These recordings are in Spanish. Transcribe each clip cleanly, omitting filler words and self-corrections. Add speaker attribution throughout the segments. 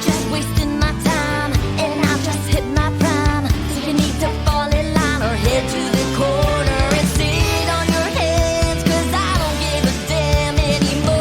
Speaker 1: just wasting my time, and I've just hit my prime. So you need to fall in line or head to the corner and sit on your hands, 'cause I don't give a damn anymore.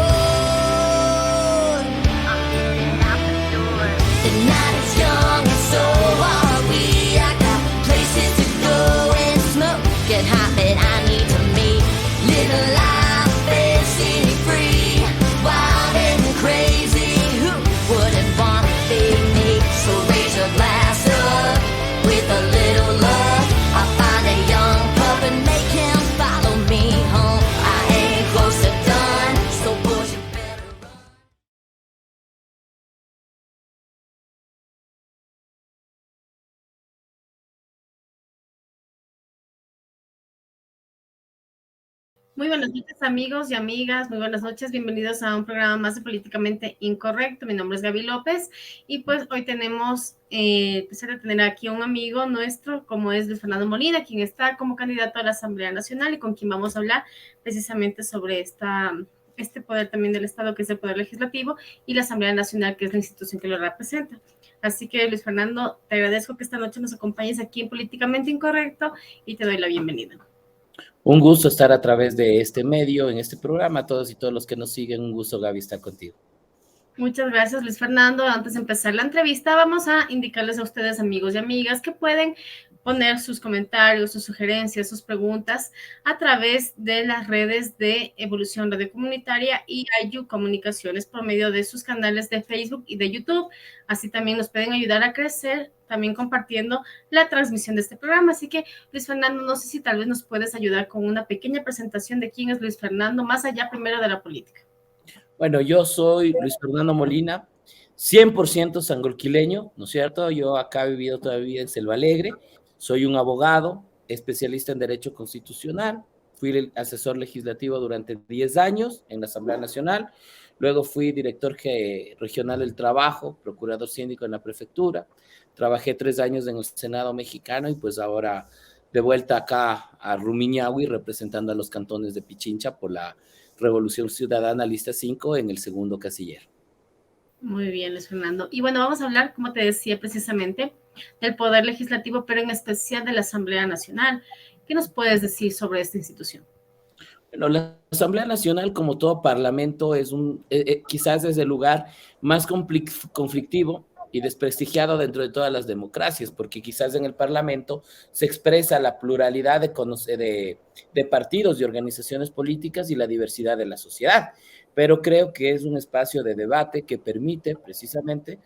Speaker 1: I'm heading out the door. The night is young and so are we. I got places to go and smoke, get hot, but I need to meet. Live a life fancy free, wild and crazy. Who wouldn't want to be me? So raise your glass up with a little love. I'll find a young pup and make him follow me home. I ain't close to done, so boys, you better run.
Speaker 2: Muy buenas noches, amigos y amigas. Muy buenas noches. Bienvenidos a un programa más de Políticamente Incorrecto. Mi nombre es Gaby López y pues hoy tenemos el placer de tener aquí a un amigo nuestro, como es Luis Fernando Molina, quien está como candidato a la Asamblea Nacional y con quien vamos a hablar precisamente sobre este poder también del Estado, que es el Poder Legislativo, y la Asamblea Nacional, que es la institución que lo representa. Así que, Luis Fernando, te agradezco que esta noche nos acompañes aquí en Políticamente Incorrecto y te doy la bienvenida.
Speaker 3: Un gusto estar a través de este medio, en este programa, a todos y todos los que nos siguen. Un gusto, Gaby, estar contigo.
Speaker 2: Muchas gracias, Luis Fernando. Antes de empezar la entrevista, vamos a indicarles a ustedes, amigos y amigas, que pueden poner sus comentarios, sus sugerencias, sus preguntas a través de las redes de Evolución Radio Comunitaria y IU Comunicaciones por medio de sus canales de Facebook y de YouTube. Así también nos pueden ayudar a crecer, también compartiendo la transmisión de este programa. Así que, Luis Fernando, no sé si tal vez nos puedes ayudar con una pequeña presentación de quién es Luis Fernando, más allá primero de la política.
Speaker 3: Bueno, yo soy Luis Fernando Molina, 100% sangolquileño, ¿no es cierto? Yo acá he vivido toda mi vida en Selva Alegre, soy un abogado, especialista en Derecho Constitucional, fui el asesor legislativo durante 10 años en la Asamblea Nacional, luego fui director regional del trabajo, procurador síndico en la prefectura, trabajé 3 años en el Senado mexicano y pues ahora de vuelta acá a Rumiñahui representando a los cantones de Pichincha por la Revolución Ciudadana Lista 5 en el segundo casillero.
Speaker 2: Muy bien, Luis Fernando. Y bueno, vamos a hablar, como te decía, precisamente del Poder Legislativo, pero en especial de la Asamblea Nacional. ¿Qué nos puedes decir sobre esta institución?
Speaker 3: Bueno, la Asamblea Nacional, como todo parlamento, es quizás es el lugar más conflictivo y desprestigiado dentro de todas las democracias, porque quizás en el Parlamento se expresa la pluralidad de partidos y organizaciones políticas y la diversidad de la sociedad, pero creo que es un espacio de debate que permite precisamente,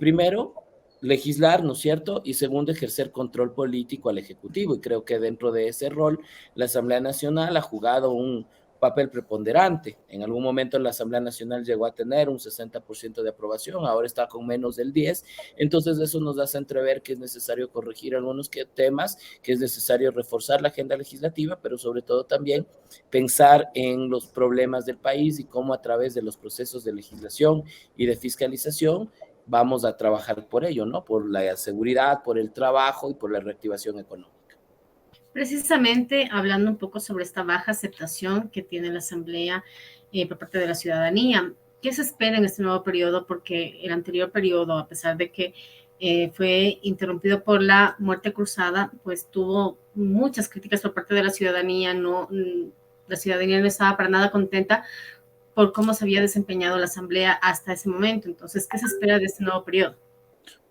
Speaker 3: primero, legislar, ¿no es cierto? Y segundo, ejercer control político al Ejecutivo, y creo que dentro de ese rol la Asamblea Nacional ha jugado un papel preponderante. En algún momento la Asamblea Nacional llegó a tener un 60% de aprobación, ahora está con menos del 10%, entonces eso nos hace entrever que es necesario corregir algunos temas, que es necesario reforzar la agenda legislativa, pero sobre todo también pensar en los problemas del país y cómo a través de los procesos de legislación y de fiscalización vamos a trabajar por ello, ¿no? Por la seguridad, por el trabajo y por la reactivación económica.
Speaker 2: Precisamente hablando un poco sobre esta baja aceptación que tiene la Asamblea por parte de la ciudadanía, ¿qué se espera en este nuevo periodo? Porque el anterior periodo, a pesar de que fue interrumpido por la muerte cruzada, pues tuvo muchas críticas por parte de la ciudadanía. La ciudadanía no estaba para nada contenta por cómo se había desempeñado la Asamblea hasta ese momento. Entonces, ¿qué se espera de este nuevo periodo?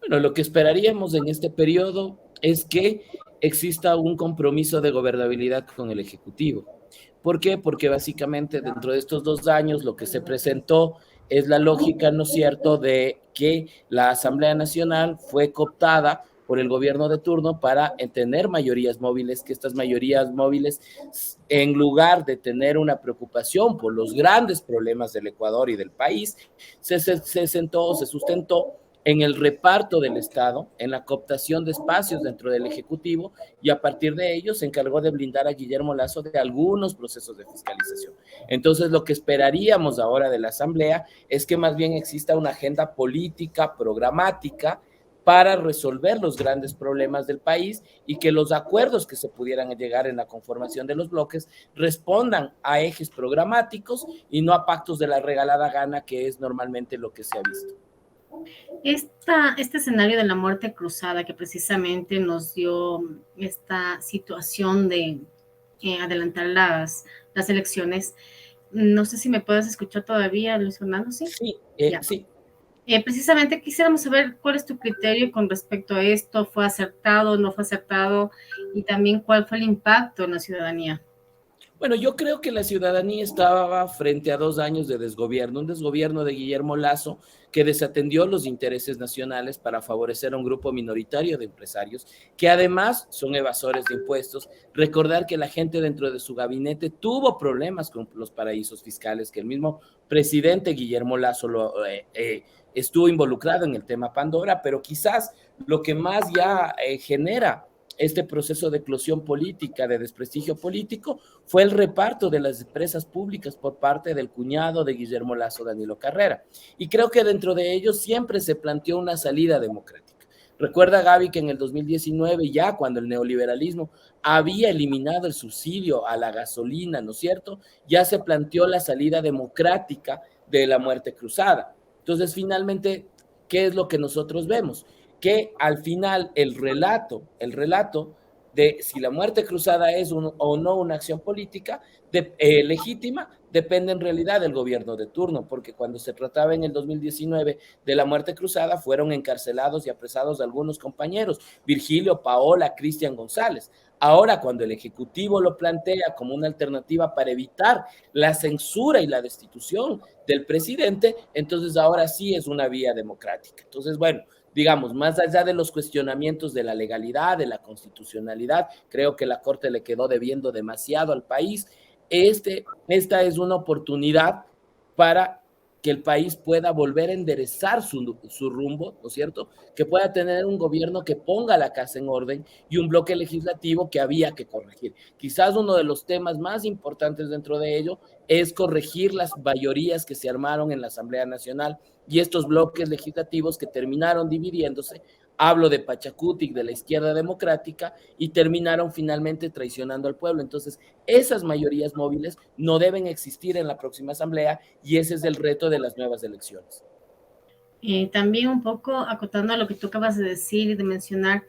Speaker 3: Bueno, lo que esperaríamos en este periodo es que exista un compromiso de gobernabilidad con el Ejecutivo. ¿Por qué? Porque básicamente dentro de estos 2 años lo que se presentó es la lógica, ¿no es cierto?, de que la Asamblea Nacional fue cooptada por el gobierno de turno para tener mayorías móviles, que estas mayorías móviles, en lugar de tener una preocupación por los grandes problemas del Ecuador y del país, se sustentó en el reparto del Estado, en la cooptación de espacios dentro del Ejecutivo, y a partir de ello se encargó de blindar a Guillermo Lasso de algunos procesos de fiscalización. Entonces, lo que esperaríamos ahora de la Asamblea es que más bien exista una agenda política, programática, para resolver los grandes problemas del país y que los acuerdos que se pudieran llegar en la conformación de los bloques respondan a ejes programáticos y no a pactos de la regalada gana, que es normalmente lo que se ha visto.
Speaker 2: Este escenario de la muerte cruzada que precisamente nos dio esta situación de adelantar las elecciones, no sé si me puedes escuchar todavía, Luis Fernando, ¿sí?
Speaker 3: Sí,
Speaker 2: Ya.
Speaker 3: sí.
Speaker 2: Precisamente quisiéramos saber cuál es tu criterio con respecto a esto, ¿fue acertado, no fue acertado? Y también cuál fue el impacto en la ciudadanía.
Speaker 3: Bueno, yo creo que la ciudadanía estaba frente a 2 años de desgobierno, un desgobierno de Guillermo Lasso que desatendió los intereses nacionales para favorecer a un grupo minoritario de empresarios que además son evasores de impuestos. Recordar que la gente dentro de su gabinete tuvo problemas con los paraísos fiscales, que el mismo presidente Guillermo Lasso estuvo involucrado en el tema Pandora, pero quizás lo que más ya genera este proceso de eclosión política, de desprestigio político, fue el reparto de las empresas públicas por parte del cuñado de Guillermo Lasso, Danilo Carrera. Y creo que dentro de ellos siempre se planteó una salida democrática. Recuerda, Gaby, que en el 2019, ya cuando el neoliberalismo había eliminado el subsidio a la gasolina, ¿no es cierto? Ya se planteó la salida democrática de la muerte cruzada. Entonces, finalmente, ¿qué es lo que nosotros vemos? Que al final el relato de si la muerte cruzada es o no una acción política legítima, depende en realidad del gobierno de turno, porque cuando se trataba en el 2019 de la muerte cruzada, fueron encarcelados y apresados algunos compañeros, Virgilio, Paola, Cristian González. Ahora, cuando el Ejecutivo lo plantea como una alternativa para evitar la censura y la destitución del presidente, entonces ahora sí es una vía democrática. Entonces, bueno, digamos, más allá de los cuestionamientos de la legalidad, de la constitucionalidad, creo que la Corte le quedó debiendo demasiado al país. Esta es una oportunidad para que el país pueda volver a enderezar su rumbo, ¿no es cierto? Que pueda tener un gobierno que ponga la casa en orden y un bloque legislativo que había que corregir. Quizás uno de los temas más importantes dentro de ello es corregir las mayorías que se armaron en la Asamblea Nacional y estos bloques legislativos que terminaron dividiéndose. Hablo de Pachacutic, de la izquierda democrática, y terminaron finalmente traicionando al pueblo. Entonces, esas mayorías móviles no deben existir en la próxima asamblea y ese es el reto de las nuevas elecciones.
Speaker 2: También un poco acotando a lo que tú acabas de decir y de mencionar,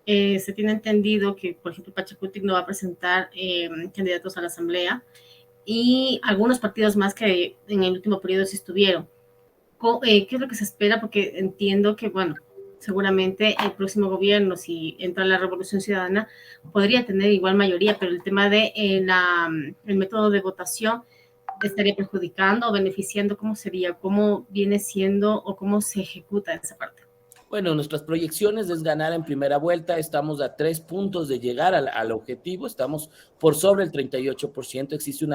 Speaker 2: se tiene entendido que, por ejemplo, Pachacutic no va a presentar candidatos a la asamblea y algunos partidos más que en el último periodo sí estuvieron. ¿Qué es lo que se espera? Porque entiendo que, bueno, seguramente el próximo gobierno, si entra la Revolución Ciudadana, podría tener igual mayoría, pero el tema de el método de votación estaría perjudicando o beneficiando. ¿Cómo sería? ¿Cómo viene siendo o cómo se ejecuta esa parte?
Speaker 3: Bueno, nuestras proyecciones es ganar en primera vuelta, estamos a 3 puntos de llegar al objetivo, estamos por sobre el 38%, existe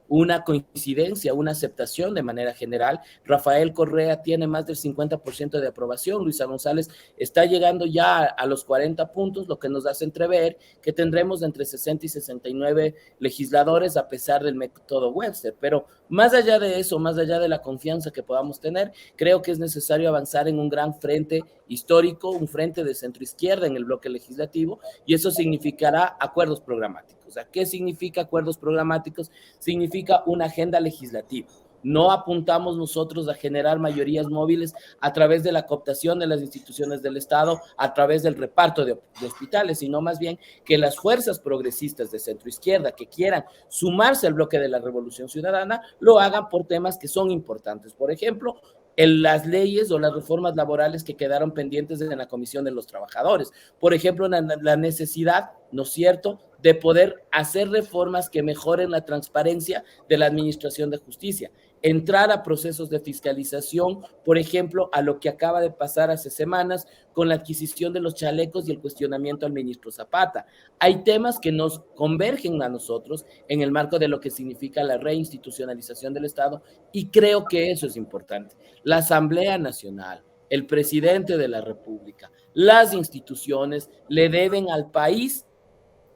Speaker 3: una coincidencia, una aceptación de manera general. Rafael Correa tiene más del 50% de aprobación, Luisa González está llegando ya a los 40 puntos, lo que nos hace entrever que tendremos entre 60 y 69 legisladores a pesar del método Webster, pero más allá de eso, más allá de la confianza que podamos tener, creo que es necesario avanzar en un gran frente histórico, un frente de centro izquierda en el bloque legislativo, y eso significará acuerdos programáticos. ¿Qué significa acuerdos programáticos? Significa una agenda legislativa. No apuntamos nosotros a generar mayorías móviles a través de la cooptación de las instituciones del Estado, a través del reparto de hospitales, sino más bien que las fuerzas progresistas de centro izquierda que quieran sumarse al bloque de la Revolución Ciudadana lo hagan por temas que son importantes. Por ejemplo, en las leyes o las reformas laborales que quedaron pendientes en la Comisión de los Trabajadores. Por ejemplo, la necesidad, ¿no es cierto?, de poder hacer reformas que mejoren la transparencia de la administración de justicia, entrar a procesos de fiscalización, por ejemplo, a lo que acaba de pasar hace semanas con la adquisición de los chalecos y el cuestionamiento al ministro Zapata. Hay temas que nos convergen a nosotros en el marco de lo que significa la reinstitucionalización del Estado y creo que eso es importante. La Asamblea Nacional, el presidente de la República, las instituciones le deben al país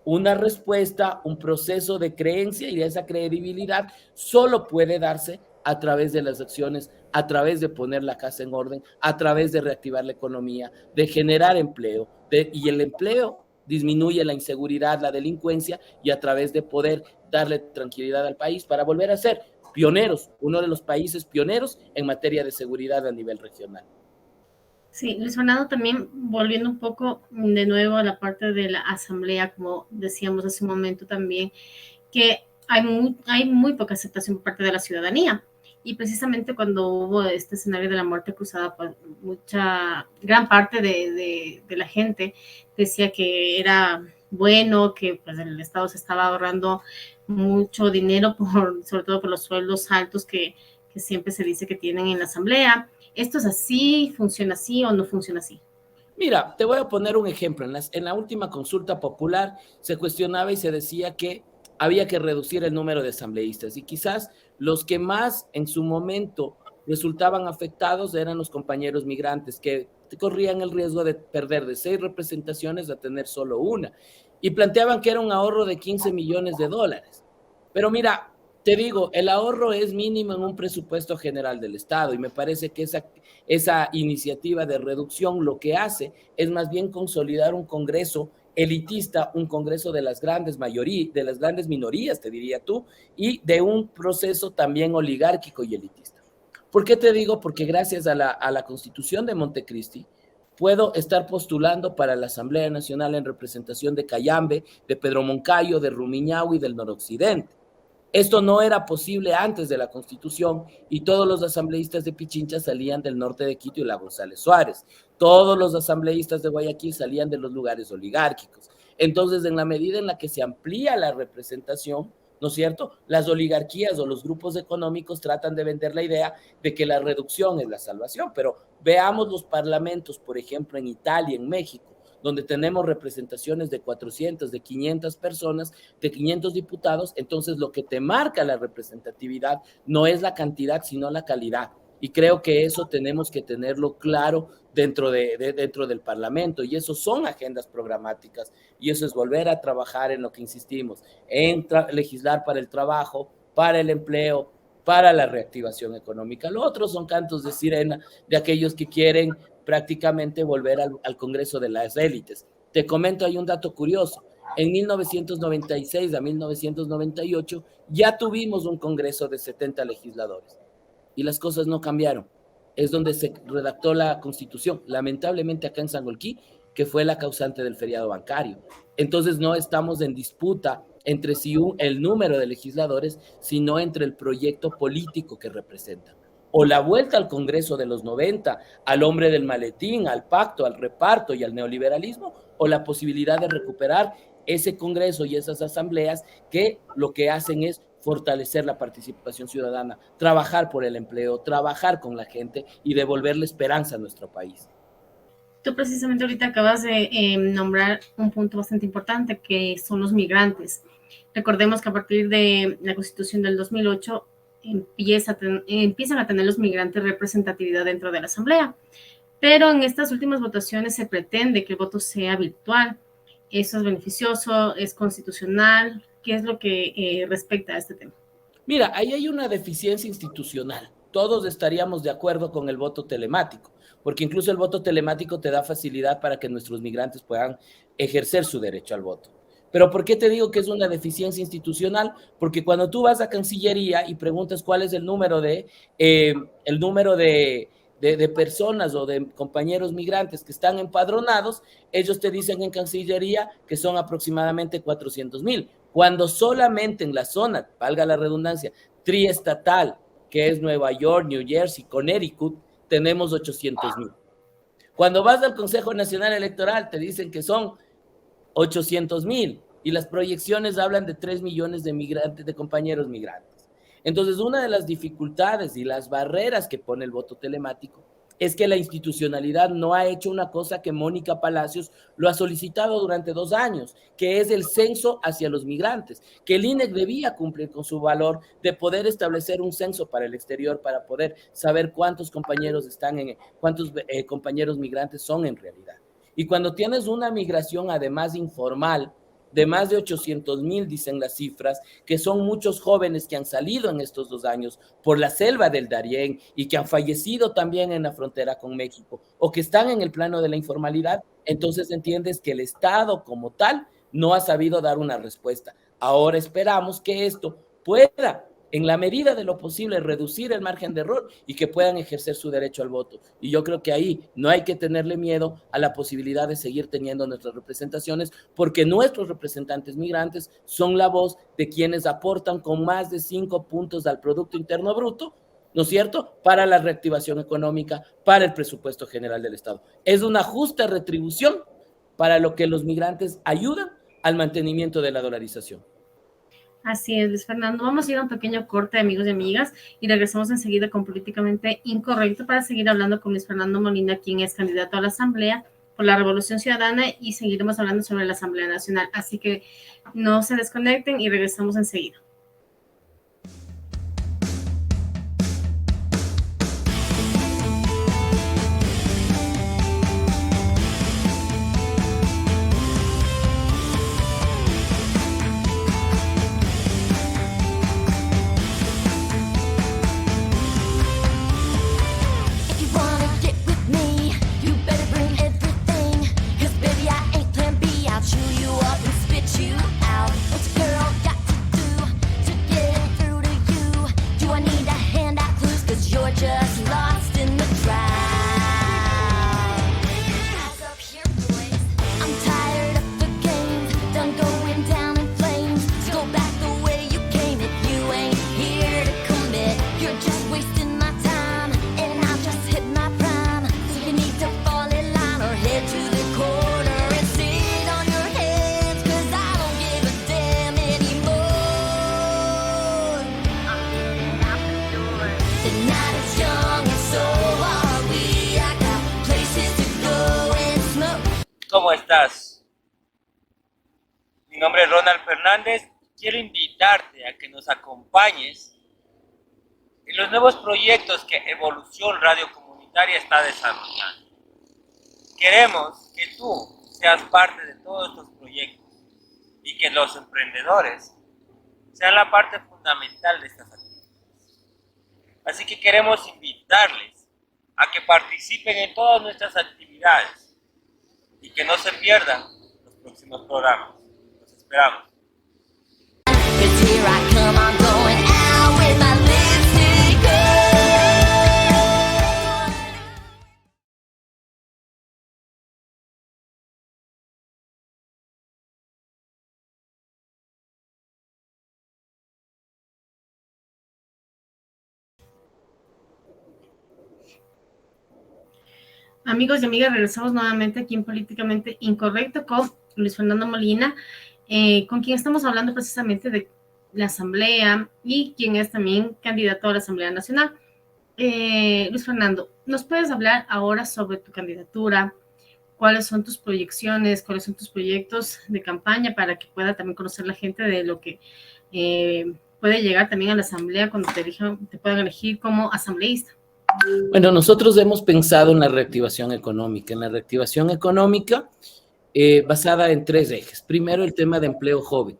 Speaker 3: una respuesta, un proceso de creencia, y esa credibilidad solo puede darse a través de las acciones, a través de poner la casa en orden, a través de reactivar la economía, de generar empleo, y el empleo disminuye la inseguridad, la delincuencia, y a través de poder darle tranquilidad al país para volver a ser pioneros, uno de los países pioneros en materia de seguridad a nivel regional.
Speaker 2: Sí, Luis Fernando, también volviendo un poco de nuevo a la parte de la asamblea, como decíamos hace un momento también, que hay muy poca aceptación por parte de la ciudadanía. Y precisamente cuando hubo este escenario de la muerte cruzada, pues gran parte de la gente decía que era bueno, que pues el Estado se estaba ahorrando mucho dinero, sobre todo por los sueldos altos que siempre se dice que tienen en la asamblea. ¿Esto es así? ¿Funciona así o no funciona así?
Speaker 3: Mira, te voy a poner un ejemplo. En la última consulta popular se cuestionaba y se decía que había que reducir el número de asambleístas y quizás los que más en su momento resultaban afectados eran los compañeros migrantes que corrían el riesgo de perder de 6 representaciones a tener solo una y planteaban que era un ahorro de 15 millones de dólares. Pero mira, te digo, el ahorro es mínimo en un presupuesto general del Estado y me parece que esa iniciativa de reducción lo que hace es más bien consolidar un Congreso elitista, un Congreso de las grandes mayorías, de las grandes minorías, te diría tú, y de un proceso también oligárquico y elitista. ¿Por qué te digo? Porque gracias a la Constitución de Montecristi, puedo estar postulando para la Asamblea Nacional en representación de Cayambe, de Pedro Moncayo, de Rumiñahui y del noroccidente. Esto no era posible antes de la Constitución y todos los asambleístas de Pichincha salían del norte de Quito y la González Suárez. Todos los asambleístas de Guayaquil salían de los lugares oligárquicos. Entonces, en la medida en la que se amplía la representación, ¿no es cierto? Las oligarquías o los grupos económicos tratan de vender la idea de que la reducción es la salvación, pero veamos los parlamentos, por ejemplo, en Italia, en México, donde tenemos representaciones de 400, de 500 personas, de 500 diputados, entonces lo que te marca la representatividad no es la cantidad, sino la calidad. Y creo que eso tenemos que tenerlo claro dentro del Parlamento, y eso son agendas programáticas, y eso es volver a trabajar en lo que insistimos, en legislar para el trabajo, para el empleo, para la reactivación económica. Lo otro son cantos de sirena de aquellos que quieren prácticamente volver al Congreso de las élites. Te comento, hay un dato curioso. En 1996 a 1998 ya tuvimos un Congreso de 70 legisladores y las cosas no cambiaron. Es donde se redactó la Constitución, lamentablemente acá en Sangolquí, que fue la causante del feriado bancario. Entonces no estamos en disputa entre el número de legisladores, sino entre el proyecto político que representan. O la vuelta al Congreso de los 90, al hombre del maletín, al pacto, al reparto y al neoliberalismo, o la posibilidad de recuperar ese Congreso y esas asambleas que lo que hacen es fortalecer la participación ciudadana, trabajar por el empleo, trabajar con la gente y devolverle esperanza a nuestro país.
Speaker 2: Tú precisamente ahorita acabas de nombrar un punto bastante importante, que son los migrantes. Recordemos que a partir de la Constitución del 2008 empiezan a tener los migrantes representatividad dentro de la Asamblea, pero en estas últimas votaciones se pretende que el voto sea virtual. ¿Eso es beneficioso? ¿Es constitucional? ¿Qué es lo que respecta a este tema?
Speaker 3: Mira, ahí hay una deficiencia institucional. Todos estaríamos de acuerdo con el voto telemático, porque incluso el voto telemático te da facilidad para que nuestros migrantes puedan ejercer su derecho al voto. Pero ¿por qué te digo que es una deficiencia institucional? Porque cuando tú vas a Cancillería y preguntas cuál es el número de personas o de compañeros migrantes que están empadronados, ellos te dicen en Cancillería que son aproximadamente 400,000, cuando solamente en la zona, valga la redundancia, triestatal, que es Nueva York, New Jersey, Connecticut, tenemos 800,000. Cuando vas al Consejo Nacional Electoral, te dicen que son 800,000 y las proyecciones hablan de 3 millones de migrantes, de compañeros migrantes. Entonces, una de las dificultades y las barreras que pone el voto telemático es que la institucionalidad no ha hecho una cosa que Mónica Palacios lo ha solicitado durante 2 años, que es el censo hacia los migrantes, que el INEC debía cumplir con su valor de poder establecer un censo para el exterior, para poder saber cuántos compañeros compañeros migrantes son en realidad. Y cuando tienes una migración además informal, de más de 800,000, dicen las cifras, que son muchos jóvenes que han salido en estos 2 años por la selva del Darién y que han fallecido también en la frontera con México o que están en el plano de la informalidad, entonces entiendes que el Estado como tal no ha sabido dar una respuesta. Ahora esperamos que esto pueda en la medida de lo posible, reducir el margen de error y que puedan ejercer su derecho al voto. Y yo creo que ahí no hay que tenerle miedo a la posibilidad de seguir teniendo nuestras representaciones, porque nuestros representantes migrantes son la voz de quienes aportan con más de 5 puntos al Producto Interno Bruto, ¿no es cierto?, para la reactivación económica, para el presupuesto general del Estado. Es una justa retribución para lo que los migrantes ayudan al mantenimiento de la dolarización.
Speaker 2: Así es, Luis Fernando. Vamos a ir a un pequeño corte, amigos y amigas, y regresamos enseguida con Políticamente Incorrecto para seguir hablando con Luis Fernando Molina, quien es candidato a la Asamblea por la Revolución Ciudadana, y seguiremos hablando sobre la Asamblea Nacional. Así que no se desconecten y regresamos enseguida.
Speaker 1: If you wanna get with me, you better bring everything. 'Cause baby, I ain't plan B. I'll chew you up and spit you out. What's a girl got to do to get through to you? Do I need a hand out clues? 'Cause you're just lost in the crowd. Eyes up here, boys. I'm tired of the games, done going down in flames. So go back the way you came if you ain't here to commit. You're just wasting my time, and I've just hit my prime. So you need to fall in line or head to the corner and sit on your hands. 'Cause I don't give a damn anymore. I'm getting out the door. The night is young and so are we. I got places to go and smoke.
Speaker 4: ¿Cómo estás? Mi nombre es Ronald Fernández. Quiero invitarte a que nos acompañes en los nuevos proyectos que Evolución Radio Comunitaria está desarrollando. Queremos que tú seas parte de todos estos proyectos y que los emprendedores sean la parte fundamental de estas actividades. Así que queremos invitarles a que participen en todas nuestras actividades y que no se pierdan los próximos programas. Los esperamos.
Speaker 1: 'Cause here I come, I'm going out with my lipstick on.
Speaker 2: Amigos y amigas, regresamos nuevamente aquí en Políticamente Incorrecto con Luis Fernando Molina, con quien estamos hablando precisamente de la Asamblea y quien es también candidato a la Asamblea Nacional. Luis Fernando, ¿nos puedes hablar ahora sobre tu candidatura? ¿Cuáles son tus proyecciones? ¿Cuáles son tus proyectos de campaña para que pueda también conocer la gente de lo que puede llegar también a la Asamblea cuando te puedan elegir como asambleísta?
Speaker 3: Bueno, nosotros hemos pensado en la reactivación económica, basada en 3 ejes. Primero, el tema de empleo joven.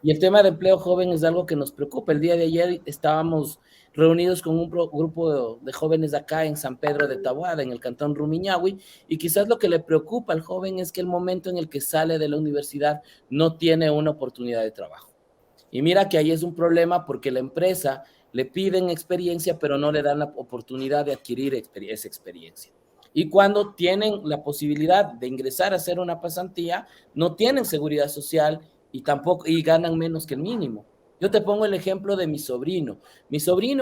Speaker 3: Y el tema de empleo joven es algo que nos preocupa. El día de ayer estábamos reunidos con un grupo de jóvenes acá en San Pedro de Taboada, en el cantón Rumiñahui, y quizás lo que le preocupa al joven es que el momento en el que sale de la universidad no tiene una oportunidad de trabajo. Y mira que ahí es un problema porque la empresa le piden experiencia, pero no le dan la oportunidad de adquirir esa experiencia. Y cuando tienen la posibilidad de ingresar a hacer una pasantía, no tienen seguridad social y ganan menos que el mínimo. Yo te pongo el ejemplo de mi sobrino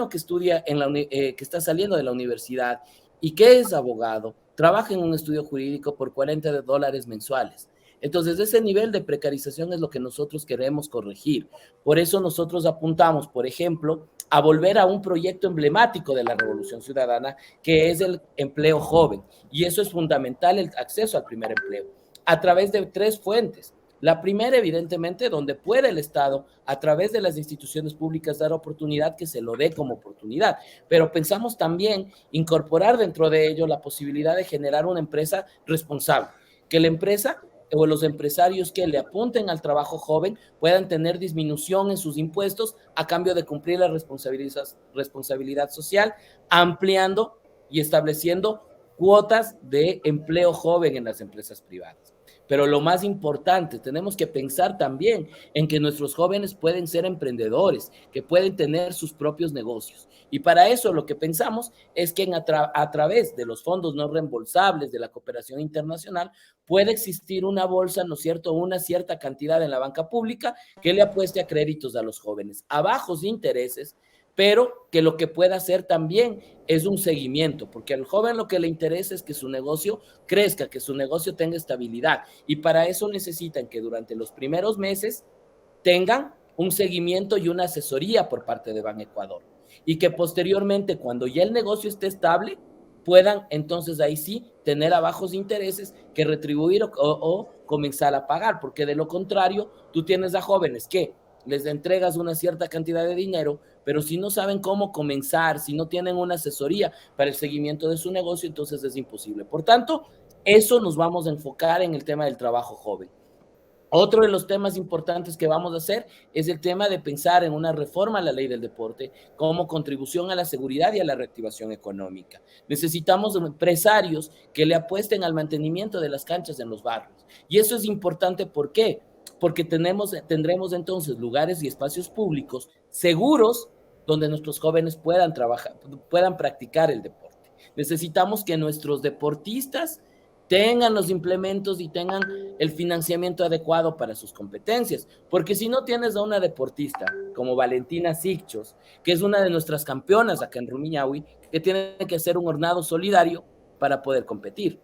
Speaker 3: que estudia que está saliendo de la universidad y que es abogado, trabaja en un estudio jurídico por $40 mensuales. Entonces, ese nivel de precarización es lo que nosotros queremos corregir. Por eso nosotros apuntamos, por ejemplo, a volver a un proyecto emblemático de la Revolución Ciudadana, que es el empleo joven. Y eso es fundamental, el acceso al primer empleo, a través de 3 fuentes. La primera, evidentemente, donde puede el Estado, a través de las instituciones públicas, dar oportunidad, que se lo dé como oportunidad. Pero pensamos también incorporar dentro de ello la posibilidad de generar una empresa responsable, que la empresa o los empresarios que le apunten al trabajo joven puedan tener disminución en sus impuestos a cambio de cumplir la responsabilidad social, ampliando y estableciendo cuotas de empleo joven en las empresas privadas. pero lo más importante, tenemos que pensar también en que nuestros jóvenes pueden ser emprendedores, que pueden tener sus propios negocios. Y para eso lo que pensamos es que a través de los fondos no reembolsables de la cooperación internacional puede existir una bolsa, ¿no es cierto?, una cierta cantidad en la banca pública que le apueste a créditos a los jóvenes, a bajos intereses, pero que lo que pueda hacer también es un seguimiento, porque al joven lo que le interesa es que su negocio crezca, que su negocio tenga estabilidad, y para eso necesitan que durante los primeros meses tengan un seguimiento y una asesoría por parte de Banecuador, y que posteriormente, cuando ya el negocio esté estable, puedan entonces ahí sí tener a bajos intereses que retribuir o comenzar a pagar, porque de lo contrario, tú tienes a jóvenes que les entregas una cierta cantidad de dinero, pero si no saben cómo comenzar, si no tienen una asesoría para el seguimiento de su negocio, entonces es imposible. Por tanto, eso nos vamos a enfocar en el tema del trabajo joven. Otro de los temas importantes que vamos a hacer es el tema de pensar en una reforma a la ley del deporte como contribución a la seguridad y a la reactivación económica. Necesitamos empresarios que le apuesten al mantenimiento de las canchas en los barrios. Y eso es importante, ¿por qué? Porque tendremos entonces lugares y espacios públicos seguros donde nuestros jóvenes puedan trabajar, puedan practicar el deporte. Necesitamos que nuestros deportistas tengan los implementos y tengan el financiamiento adecuado para sus competencias, porque si no tienes a una deportista como Valentina Sicchos, que es una de nuestras campeonas acá en Rumiñahui, que tiene que hacer un hornado solidario para poder competir,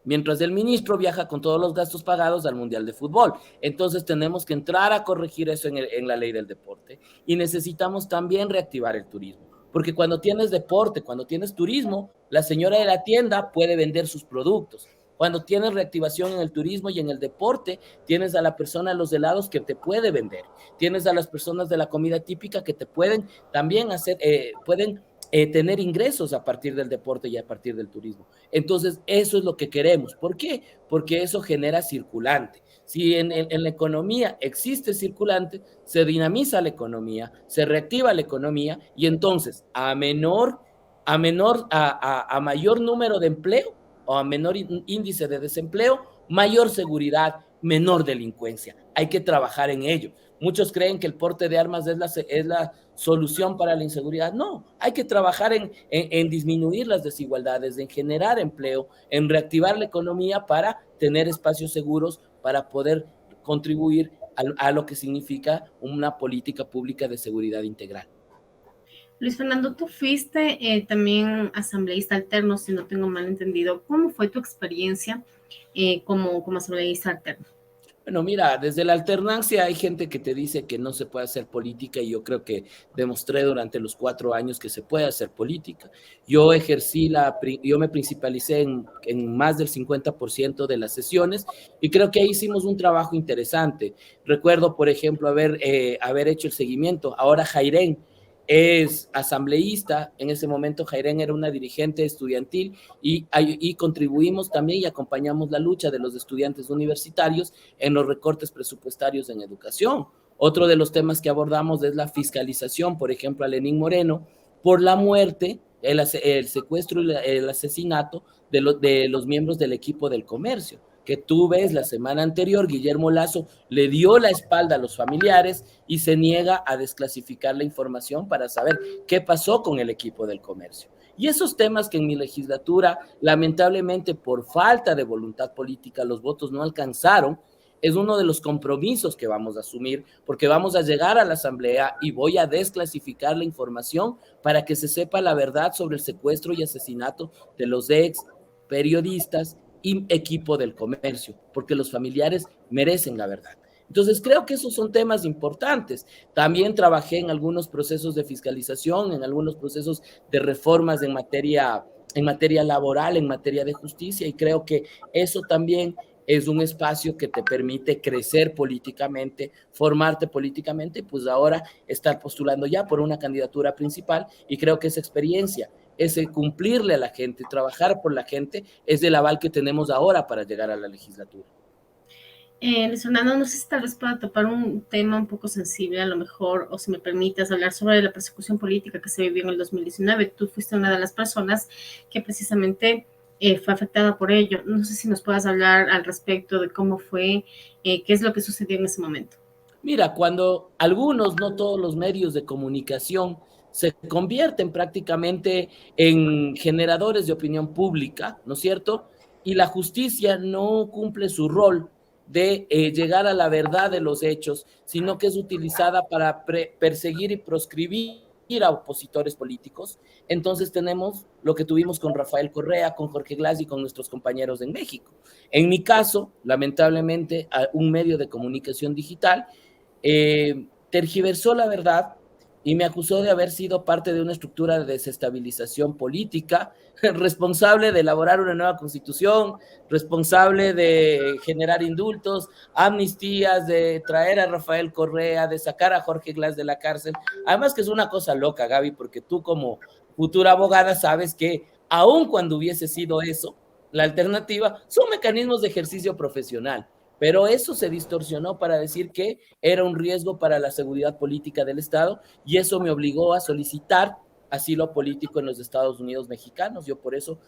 Speaker 3: mientras el ministro viaja con todos los gastos pagados al Mundial de Fútbol. Entonces tenemos que entrar a corregir eso en la ley del deporte, y necesitamos también reactivar el turismo, porque cuando tienes deporte, cuando tienes turismo, la señora de la tienda puede vender sus productos. Cuando tienes reactivación en el turismo y en el deporte, tienes a la persona de los helados que te puede vender. Tienes a las personas de la comida típica que te pueden también hacer, tener ingresos a partir del deporte y a partir del turismo. Entonces, eso es lo que queremos. ¿Por qué? Porque eso genera circulante. Si en la economía existe circulante, se dinamiza la economía, se reactiva la economía, y entonces a mayor número de empleo, o a menor índice de desempleo, mayor seguridad, menor delincuencia. Hay que trabajar en ello. Muchos creen que el porte de armas es la solución para la inseguridad. No, hay que trabajar en disminuir las desigualdades, en generar empleo, en reactivar la economía para tener espacios seguros, para poder contribuir a lo que significa una política pública de seguridad integral.
Speaker 2: Luis Fernando, tú fuiste también asambleísta alterno, si no tengo mal entendido. ¿Cómo fue tu experiencia como asambleísta alterno?
Speaker 3: Bueno, mira, desde la alternancia hay gente que te dice que no se puede hacer política, y yo creo que demostré durante los 4 años que se puede hacer política. Yo me principalicé en más del 50% de las sesiones, y creo que ahí hicimos un trabajo interesante. Recuerdo, por ejemplo, haber hecho el seguimiento. Ahora Jairén es asambleísta. En ese momento Jairén era una dirigente estudiantil, y contribuimos también y acompañamos la lucha de los estudiantes universitarios en los recortes presupuestarios en educación. Otro de los temas que abordamos es la fiscalización, por ejemplo, a Lenín Moreno por la muerte, el secuestro y el asesinato de los miembros del equipo del comercio, que tú ves la semana anterior, Guillermo Lasso le dio la espalda a los familiares y se niega a desclasificar la información para saber qué pasó con el equipo del comercio. Y esos temas que en mi legislatura, lamentablemente por falta de voluntad política, los votos no alcanzaron, es uno de los compromisos que vamos a asumir, porque vamos a llegar a la asamblea y voy a desclasificar la información para que se sepa la verdad sobre el secuestro y asesinato de los ex periodistas y equipo del comercio, porque los familiares merecen la verdad. Entonces, creo que esos son temas importantes. También trabajé en algunos procesos de fiscalización, en algunos procesos de reformas en materia laboral, en materia de justicia, y creo que eso también es un espacio que te permite crecer políticamente, formarte políticamente, pues ahora estar postulando ya por una candidatura principal, y creo que esa experiencia, ese cumplirle a la gente, trabajar por la gente, es el aval que tenemos ahora para llegar a la legislatura.
Speaker 2: Luis Fernando, no sé si tal vez pueda topar un tema un poco sensible, a lo mejor, o si me permites hablar sobre la persecución política que se vivió en el 2019. Tú fuiste una de las personas que precisamente fue afectada por ello. No sé si nos puedas hablar al respecto de cómo fue, qué es lo que sucedió en ese momento.
Speaker 3: Mira, cuando algunos, no todos los medios de comunicación se convierten prácticamente en generadores de opinión pública, ¿no es cierto? Y la justicia no cumple su rol de llegar a la verdad de los hechos, sino que es utilizada para perseguir y proscribir a opositores políticos. Entonces tenemos lo que tuvimos con Rafael Correa, con Jorge Glass y con nuestros compañeros en México. En mi caso, lamentablemente, un medio de comunicación digital tergiversó la verdad y me acusó de haber sido parte de una estructura de desestabilización política, responsable de elaborar una nueva constitución, responsable de generar indultos, amnistías, de traer a Rafael Correa, de sacar a Jorge Glass de la cárcel. Además que es una cosa loca, Gaby, porque tú como futura abogada sabes que aun cuando hubiese sido eso, la alternativa son mecanismos de ejercicio profesional. Pero eso se distorsionó para decir que era un riesgo para la seguridad política del Estado y eso me obligó a solicitar asilo político en los Estados Unidos mexicanos. Yo por eso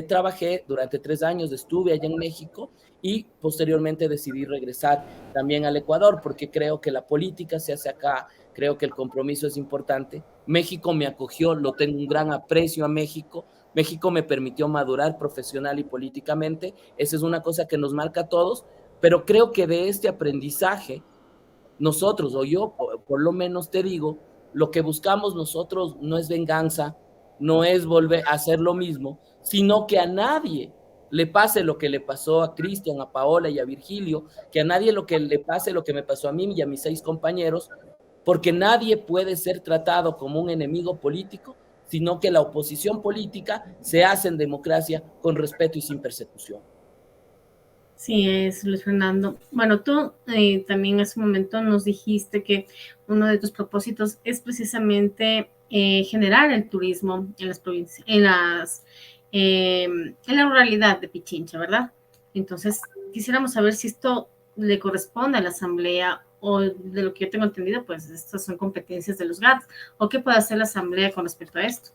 Speaker 3: trabajé durante 3 años, estuve allá en México y posteriormente decidí regresar también al Ecuador porque creo que la política se hace acá, creo que el compromiso es importante. México me acogió, lo tengo un gran aprecio a México. México me permitió madurar profesional y políticamente. Esa es una cosa que nos marca a todos, pero creo que de este aprendizaje, nosotros, o yo por lo menos te digo, lo que buscamos nosotros no es venganza, no es volver a hacer lo mismo, sino que a nadie le pase lo que le pasó a Cristian, a Paola y a Virgilio, que a nadie lo que le pase lo que me pasó a mí y a mis 6 compañeros, porque nadie puede ser tratado como un enemigo político, sino que la oposición política se hace en democracia con respeto y sin persecución.
Speaker 2: Sí, es Luis Fernando. Bueno, tú también en ese momento nos dijiste que uno de tus propósitos es precisamente generar el turismo en las provincias, en la ruralidad de Pichincha, ¿verdad? Entonces, quisiéramos saber si esto le corresponde a la Asamblea o de lo que yo tengo entendido, pues estas son competencias de los GATS, o qué puede hacer la Asamblea con respecto a esto.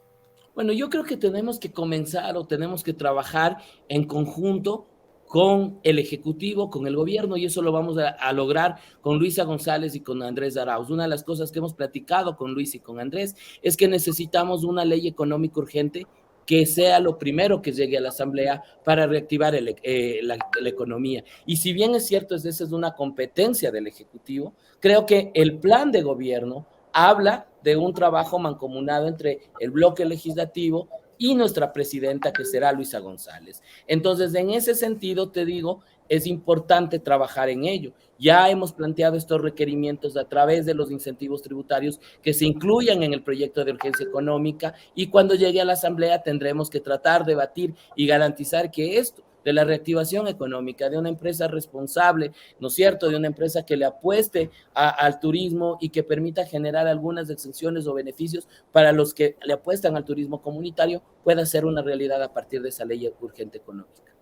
Speaker 3: Bueno, yo creo que tenemos que comenzar o tenemos que trabajar en conjunto con el Ejecutivo, con el gobierno, y eso lo vamos a lograr con Luisa González y con Andrés Arauz. Una de las cosas que hemos platicado con Luis y con Andrés es que necesitamos una ley económica urgente que sea lo primero que llegue a la Asamblea para reactivar la economía. Y si bien es cierto, esa es una competencia del Ejecutivo, creo que el plan de gobierno habla de un trabajo mancomunado entre el bloque legislativo y nuestra presidenta, que será Luisa González. Entonces, en ese sentido, te digo, es importante trabajar en ello. Ya hemos planteado estos requerimientos a través de los incentivos tributarios que se incluyan en el proyecto de urgencia económica y cuando llegue a la Asamblea tendremos que tratar, debatir y garantizar que esto de la reactivación económica, de una empresa responsable, ¿no es cierto?, de una empresa que le apueste al turismo y que permita generar algunas exenciones o beneficios para los que le apuestan al turismo comunitario, pueda ser una realidad a partir de esa ley urgente económica.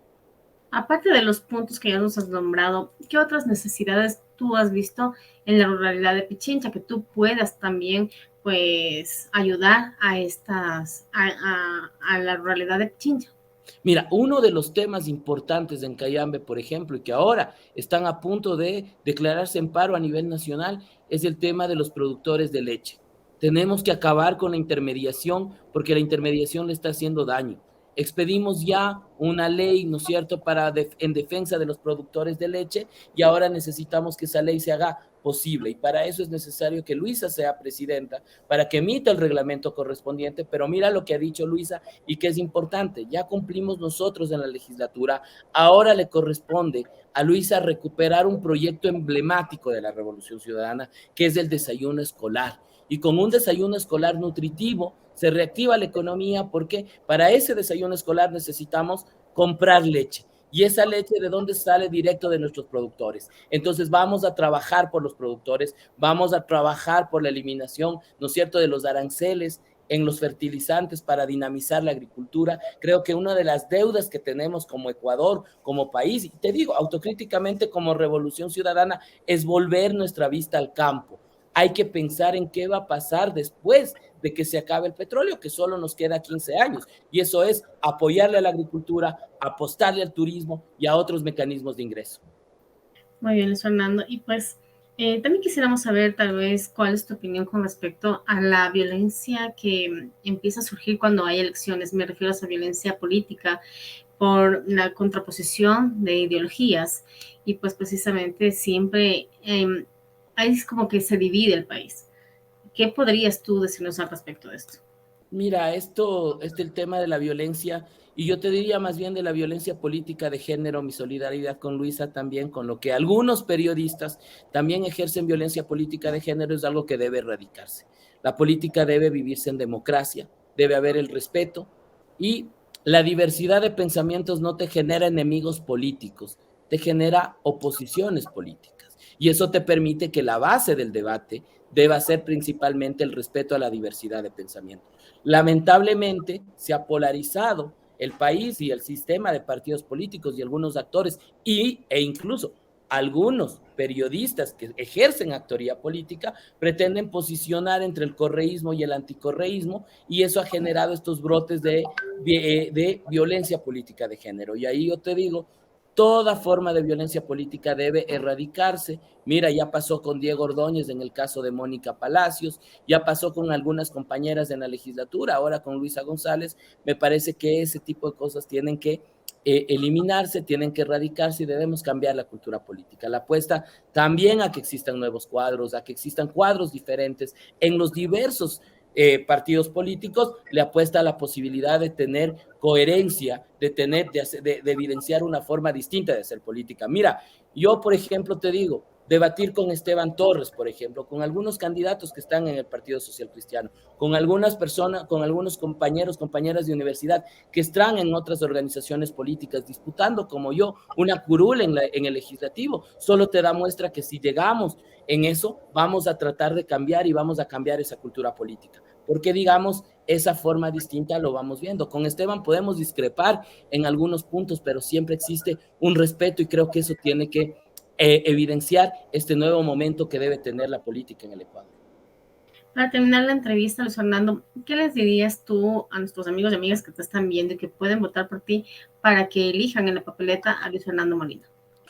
Speaker 2: Aparte de los puntos que ya nos has nombrado, ¿qué otras necesidades tú has visto en la ruralidad de Pichincha que tú puedas también, pues, ayudar a a la ruralidad de Pichincha?
Speaker 3: Mira, uno de los temas importantes en Cayambe, por ejemplo, y que ahora están a punto de declararse en paro a nivel nacional, es el tema de los productores de leche. Tenemos que acabar con la intermediación porque la intermediación le está haciendo daño. Expedimos ya una ley, ¿no es cierto?, en defensa de los productores de leche y ahora necesitamos que esa ley se haga posible y para eso es necesario que Luisa sea presidenta, para que emita el reglamento correspondiente, pero mira lo que ha dicho Luisa y que es importante, ya cumplimos nosotros en la legislatura, ahora le corresponde a Luisa recuperar un proyecto emblemático de la Revolución Ciudadana, que es el desayuno escolar. Y con un desayuno escolar nutritivo se reactiva la economía porque para ese desayuno escolar necesitamos comprar leche. Y esa leche, ¿de dónde sale? Directo de nuestros productores. Entonces vamos a trabajar por los productores, vamos a trabajar por la eliminación, ¿no es cierto?, de los aranceles en los fertilizantes para dinamizar la agricultura. Creo que una de las deudas que tenemos como Ecuador, como país, y te digo autocríticamente como Revolución Ciudadana, es volver nuestra vista al campo, hay que pensar en qué va a pasar después de que se acabe el petróleo, que solo nos queda 15 años. Y eso es apoyarle a la agricultura, apostarle al turismo y a otros mecanismos de ingreso.
Speaker 2: Muy bien, Luis Fernando. Y pues también quisiéramos saber tal vez cuál es tu opinión con respecto a la violencia que empieza a surgir cuando hay elecciones. Me refiero a esa violencia política por la contraposición de ideologías y pues precisamente siempre hay como que se divide el país. ¿Qué podrías tú decirnos al respecto de esto?
Speaker 3: Mira, esto es el tema de la violencia, y yo te diría más bien de la violencia política de género, mi solidaridad con Luisa también, con lo que algunos periodistas también ejercen violencia política de género, es algo que debe erradicarse. La política debe vivirse en democracia, debe haber el respeto, y la diversidad de pensamientos no te genera enemigos políticos, te genera oposiciones políticas. Y eso te permite que la base del debate deba ser principalmente el respeto a la diversidad de pensamiento. Lamentablemente se ha polarizado el país y el sistema de partidos políticos y algunos actores e incluso algunos periodistas que ejercen actoría política pretenden posicionar entre el correísmo y el anticorreísmo, y eso ha generado estos brotes de violencia política de género. Y ahí yo te digo, toda forma de violencia política debe erradicarse. Mira, ya pasó con Diego Ordóñez en el caso de Mónica Palacios, ya pasó con algunas compañeras en la legislatura, ahora con Luisa González. Me parece que ese tipo de cosas tienen que eliminarse, tienen que erradicarse, y debemos cambiar la cultura política. La apuesta también a que existan nuevos cuadros, a que existan cuadros diferentes en los diversos partidos políticos, le apuesta a la posibilidad de tener coherencia, de evidenciar una forma distinta de hacer política. Mira, yo, por ejemplo, te digo, debatir con Esteban Torres, por ejemplo, con algunos candidatos que están en el Partido Social Cristiano, con algunas personas, con algunos compañeros, compañeras de universidad que están en otras organizaciones políticas, disputando como yo una curul en el legislativo, solo te da muestra que si llegamos en eso, vamos a tratar de cambiar y vamos a cambiar esa cultura política. Porque, digamos, esa forma distinta lo vamos viendo. Con Esteban podemos discrepar en algunos puntos, pero siempre existe un respeto, y creo que eso tiene que evidenciar este nuevo momento que debe tener la política en el Ecuador.
Speaker 2: Para terminar la entrevista, Luis Fernando, ¿qué les dirías tú a nuestros amigos y amigas que te están viendo y que pueden votar por ti para que elijan en la papeleta a Luis Fernando Molina?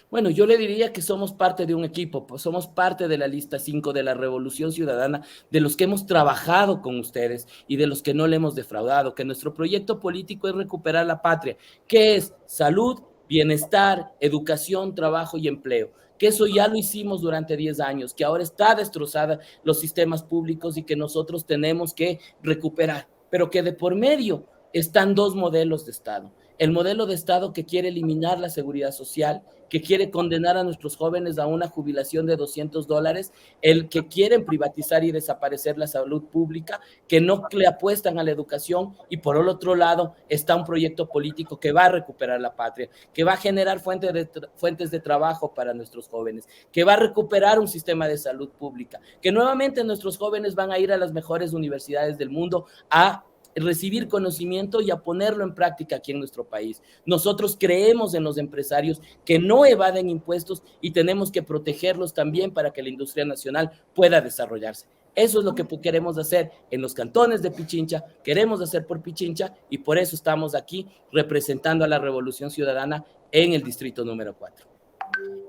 Speaker 3: Bueno, yo le diría que somos parte de un equipo, pues somos parte de la lista 5 de la Revolución Ciudadana, de los que hemos trabajado con ustedes y de los que no le hemos defraudado, que nuestro proyecto político es recuperar la patria, que es salud, bienestar, educación, trabajo y empleo, que eso ya lo hicimos durante 10 años, que ahora está destrozada los sistemas públicos y que nosotros tenemos que recuperar, pero que de por medio están dos modelos de Estado. El modelo de Estado que quiere eliminar la seguridad social, que quiere condenar a nuestros jóvenes a una jubilación de $200, el que quieren privatizar y desaparecer la salud pública, que no le apuestan a la educación, y por el otro lado está un proyecto político que va a recuperar la patria, que va a generar fuentes de trabajo para nuestros jóvenes, que va a recuperar un sistema de salud pública, que nuevamente nuestros jóvenes van a ir a las mejores universidades del mundo a recibir conocimiento y a ponerlo en práctica aquí en nuestro país. Nosotros creemos en los empresarios que no evaden impuestos y tenemos que protegerlos también para que la industria nacional pueda desarrollarse. Eso es lo que queremos hacer en los cantones de Pichincha, queremos hacer por Pichincha, y por eso estamos aquí representando a la Revolución Ciudadana en el distrito número 4.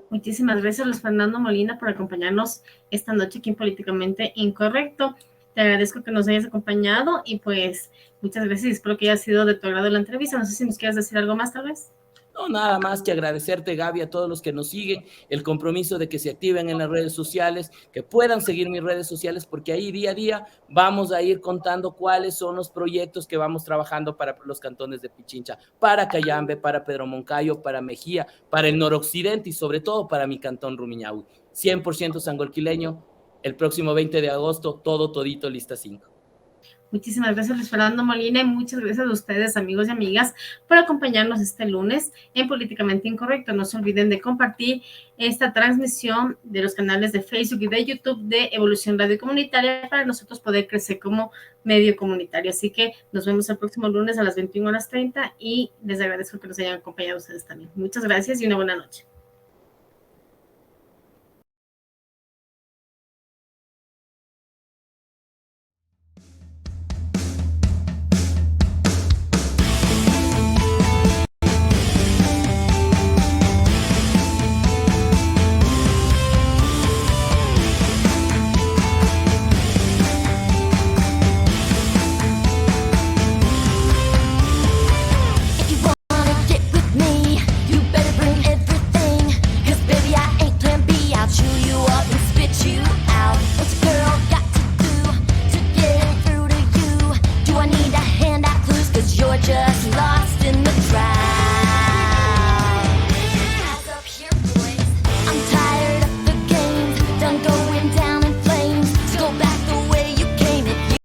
Speaker 2: Muchísimas gracias, Luis Fernando Molina, por acompañarnos esta noche aquí en Políticamente Incorrecto. Te agradezco que nos hayas acompañado y pues muchas gracias. Espero que haya sido de tu agrado la entrevista. No sé si nos quieres decir algo más, tal vez.
Speaker 3: No, nada más que agradecerte, Gaby, a todos los que nos siguen, el compromiso de que se activen en las redes sociales, que puedan seguir mis redes sociales, porque ahí día a día vamos a ir contando cuáles son los proyectos que vamos trabajando para los cantones de Pichincha, para Cayambe, para Pedro Moncayo, para Mejía, para el noroccidente y sobre todo para mi cantón Rumiñahui. 100% sangolquileño. El próximo 20 de agosto, todito, lista 5.
Speaker 2: Muchísimas gracias, Luis Fernando Molina, y muchas gracias a ustedes, amigos y amigas, por acompañarnos este lunes en Políticamente Incorrecto. No se olviden de compartir esta transmisión de los canales de Facebook y de YouTube de Evolución Radio Comunitaria para nosotros poder crecer como medio comunitario. Así que nos vemos el próximo lunes a las 21:30 y les agradezco que nos hayan acompañado ustedes también. Muchas gracias y una buena noche.